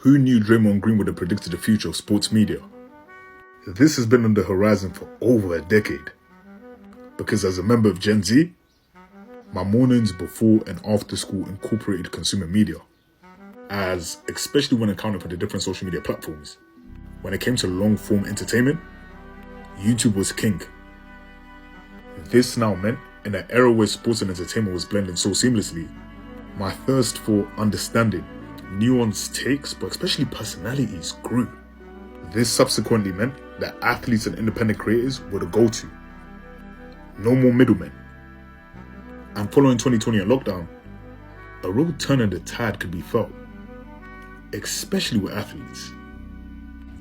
Who knew Draymond Green would have predicted the future of sports media? This has been on the horizon for over a decade. Because as a member of Gen Z, my mornings before and after school incorporated consumer media, as especially when accounting for the different social media platforms. When it came to long-form entertainment, YouTube was king. This now meant, in an era where sports and entertainment was blending so seamlessly, my thirst for understanding, nuanced takes, but especially personalities grew. This subsequently meant that athletes and independent creators were the go-to. No more middlemen. And following 2020 and lockdown, a real turn in the tide could be felt, especially with athletes.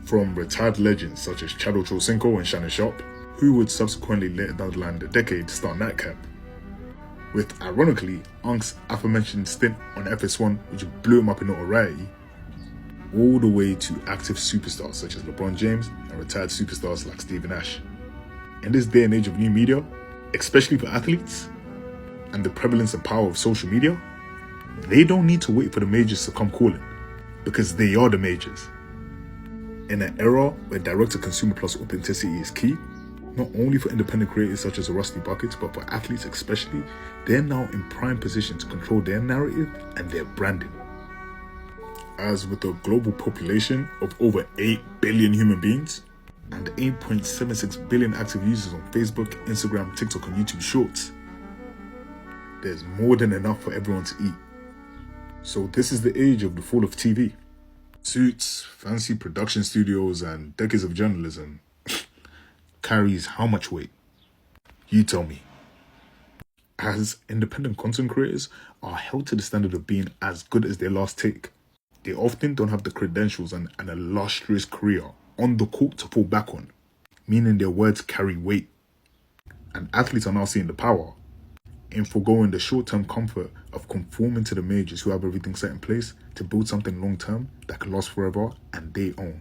From retired legends such as Chad Ochocinco and Shannon Sharpe, who would subsequently later down the line the decade start Nightcap, with ironically Unk's aforementioned stint on FS1 which blew him up in notoriety, all the way to active superstars such as LeBron James and retired superstars like Steve Nash. In this day and age of new media, especially for athletes, and the prevalence and power of social media, they don't need to wait for the majors to come calling, because they are the majors. In an era where direct-to-consumer plus authenticity is key, not only for independent creators such as Rusty Buckets, but for athletes especially, they're now in prime position to control their narrative and their branding. As with a global population of over 8 billion human beings and 8.76 billion active users on Facebook, Instagram, TikTok, and YouTube Shorts, there's more than enough for everyone to eat. So this is the age of the fall of TV. Suits, fancy production studios, and decades of journalism carries how much weight? You tell me. As independent content creators are held to the standard of being as good as their last take, they often don't have the credentials and an illustrious career on the court to fall back on, meaning their words carry weight. And athletes are now seeing the power in foregoing the short-term comfort of conforming to the majors who have everything set in place to build something long-term that can last forever and they own.